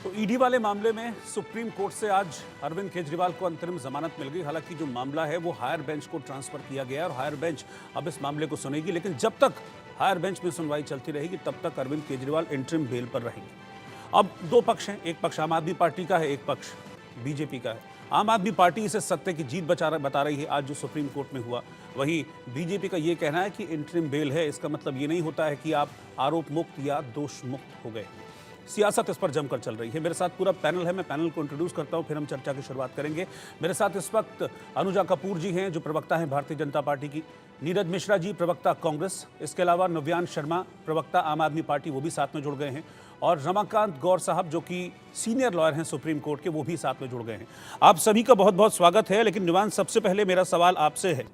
तो ईडी वाले मामले में सुप्रीम कोर्ट से आज अरविंद केजरीवाल को अंतरिम जमानत मिल गई। हालांकि जो मामला है वो हायर बेंच को ट्रांसफर किया गया और हायर बेंच अब इस मामले को सुनेगी, लेकिन जब तक हायर बेंच में सुनवाई चलती रहेगी तब तक अरविंद केजरीवाल इंटरिम बेल पर रहेंगे। अब दो पक्ष हैं, एक पक्ष आम आदमी पार्टी का है, एक पक्ष बीजेपी का है। आम आदमी पार्टी इसे सत्य की जीत बता रही है आज जो सुप्रीम कोर्ट में हुआ। वहीं बीजेपी का ये कहना है कि इंटरिम बेल है, इसका मतलब ये नहीं होता है कि आप आरोप मुक्त या दोष मुक्त हो गए। सियासत इस पर जमकर चल रही है। मेरे साथ पूरा पैनल है, मैं पैनल को इंट्रोड्यूस करता हूं, फिर हम चर्चा की शुरुआत करेंगे। मेरे साथ इस वक्त अनुजा कपूर जी हैं जो प्रवक्ता हैं भारतीय जनता पार्टी की, नीरज मिश्रा जी प्रवक्ता कांग्रेस, इसके अलावा नव्यान शर्मा प्रवक्ता आम आदमी पार्टी, वो भी साथ में जुड़ गए हैं, और रमाकांत गौर साहब जो कि सीनियर लॉयर हैं सुप्रीम कोर्ट के, वो भी साथ में जुड़ गए हैं। आप सभी का बहुत बहुत स्वागत है। लेकिन नव्यान, सबसे पहले मेरा सवाल आपसे है,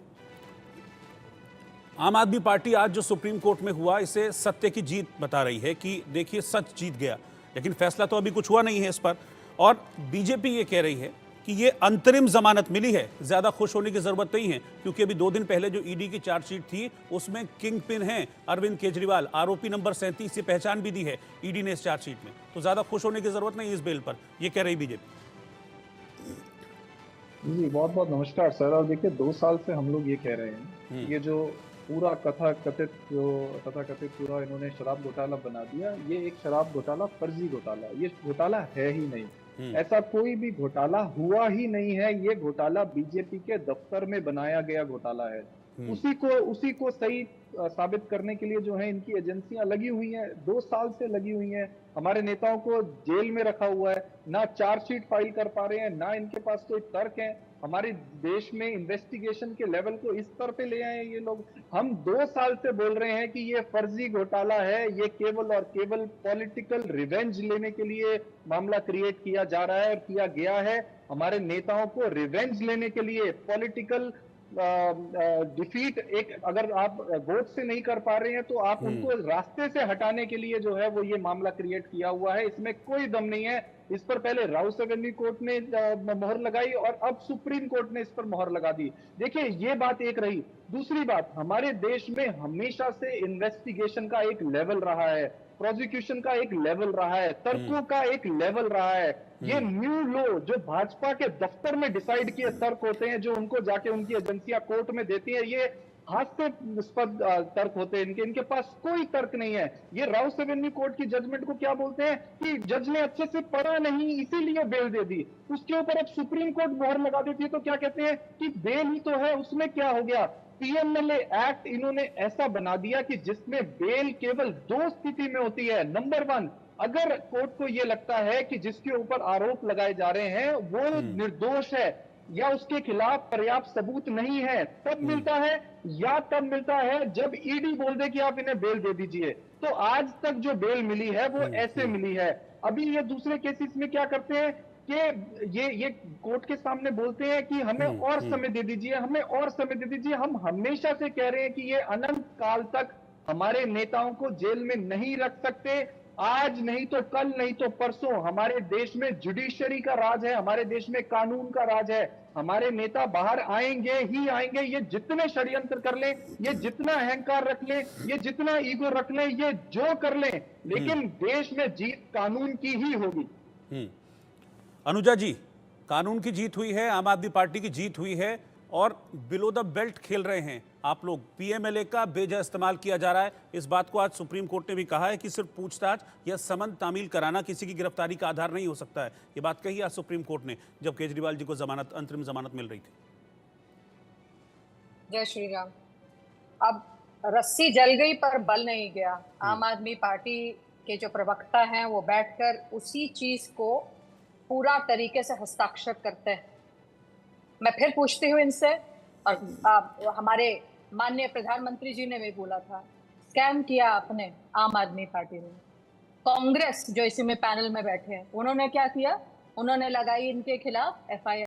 आम आदमी पार्टी आज जो सुप्रीम कोर्ट में हुआ इसे सत्य की जीत बता रही है कि देखिए सच जीत गया, लेकिन फैसला तो अभी कुछ हुआ नहीं है इस पर। और बीजेपी ये कह रही है कि ये अंतरिम जमानत मिली है, ज्यादा खुश होने की जरूरत नहीं है, क्योंकि अभी 2 दिन पहले जो ईडी की चार्जशीट थी उसमें किंग पिन है अरविंद केजरीवाल, आरोपी नंबर 37 से पहचान भी दी है ईडी ने इस चार्जशीट में, तो ज्यादा खुश होने की जरूरत नहीं है इस बेल पर, ये कह रही बीजेपी। जी बहुत बहुत नमस्कार सर। और देखिए 2 साल से हम लोग ये कह रहे हैं, ये जो पूरा तथाकथित पूरा इन्होंने शराब घोटाला बना दिया, ये एक शराब घोटाला, फर्जी घोटाला, ये घोटाला है ही नहीं। ऐसा कोई भी घोटाला हुआ ही नहीं है। ये घोटाला बीजेपी के दफ्तर में बनाया गया घोटाला है। उसी को सही साबित करने के लिए जो है इनकी एजेंसियां लगी हुई हैं, 2 साल से लगी हुई हैं। हमारे नेताओं को जेल में रखा हुआ है, ना चार्जशीट फाइल कर पा रहे हैं, ना इनके पास कोई तर्क है। हमारे देश में इन्वेस्टिगेशन के लेवल को इस स्तर पे ले आए ये लोग। हम 2 साल से बोल रहे हैं कि ये फर्जी घोटाला है, ये केवल और केवल पॉलिटिकल रिवेंज लेने के लिए मामला क्रिएट किया जा रहा है और किया गया है। हमारे नेताओं को रिवेंज लेने के लिए पॉलिटिकल डिफीट, एक अगर आप वोट से नहीं कर पा रहे हैं तो आप उनको रास्ते से हटाने के लिए जो है वो ये मामला क्रिएट किया हुआ है। इसमें कोई दम नहीं है। इस पर पहले राउस एवेन्यू कोर्ट ने मोहर लगाई और अब सुप्रीम कोर्ट ने इस पर मोहर लगा दी। देखिए ये बात एक रही। दूसरी बात, हमारे देश में हमेशा से इन्वेस्टिगेशन का एक लेवल रहा है, प्रोसिक्यूशन का एक लेवल रहा है, तर्कों का एक लेवल रहा है। ये न्यू लॉ जो भाजपा के दफ्तर में डिसाइड किए तर्क होते हैं, जो उनको जाके उनकी एजेंसियां कोर्ट में देती है, ये हास्यास्पद तर्क होते हैं। इनके पास कोई तर्क नहीं है। ये राउस एवेन्यू कोर्ट की जजमेंट को क्या बोलते हैं कि जज ने अच्छे से पढ़ा नहीं इसीलिए बेल दे दी। उसके ऊपर अब सुप्रीम कोर्ट मोहर लगा देती है तो क्या कहते हैं कि बेल ही तो है, उसमें क्या हो गया। पीएमएलए एक्ट इन्होंने ऐसा बना दिया कि जिसमें बेल केवल 2 स्थिति में होती है। नंबर 1, अगर कोर्ट को यह लगता है कि जिसके ऊपर आरोप लगाए जा रहे हैं वो निर्दोष है या उसके खिलाफ पर्याप्त सबूत नहीं है, तब मिलता है, या तब मिलता है जब ईडी बोल दे कि आप इन्हें बेल दे दीजिए। तो आज तक जो बेल मिली है वो ऐसे मिली है। अभी ये दूसरे केसेस में क्या करते हैं कि ये कोर्ट के सामने बोलते हैं कि हमें और समय दे दीजिए, हमें और समय दे दीजिए। हम हमेशा से कह रहे हैं कि ये अनंत काल तक हमारे नेताओं को जेल में नहीं रख सकते। आज नहीं तो कल, नहीं तो परसों हमारे देश में जुडिशरी का राज है, हमारे देश में कानून का राज है। हमारे नेता बाहर आएंगे ही आएंगे। ये जितने षड्यंत्र कर लें, ये जितना अहंकार रख लें, ये जितना ईगो रख लें, ये जो कर लें, लेकिन देश में जीत कानून की ही होगी। अनुजा जी, कानून की जीत हुई है, आम आदमी पार्टी की जीत हुई है और बिलो द बेल्ट खेल रहे हैं आप लोग। पीएमएलए का बेजा इस्तेमाल किया जा रहा है। इस बात को आज सुप्रीम कोर्ट ने भी कहा है कि सिर्फ पूछताछ या समन तामील कराना किसी की गिरफ्तारी का आधार नहीं हो सकता है। ये बात कही आज सुप्रीम कोर्ट ने जब केजरीवाल जी को अंतरिम जमानत मिल रही थी। जय श्री राम। अब रस्सी जल गई पर बल नहीं गया। आम आदमी पार्टी के जो प्रवक्ता हैं वो बैठकर उसी चीज को पूरा तरीके से हस्ताक्षर करते हैं। मैं फिर पूछती हूँ इनसे, और हमारे माननीय प्रधानमंत्री जी ने भी बोला था, स्कैम किया आपने आम आदमी पार्टी ने। कांग्रेस जो इसी में पैनल में बैठे हैं, उन्होंने क्या किया? उन्होंने लगाई इनके खिलाफ एफआईआर।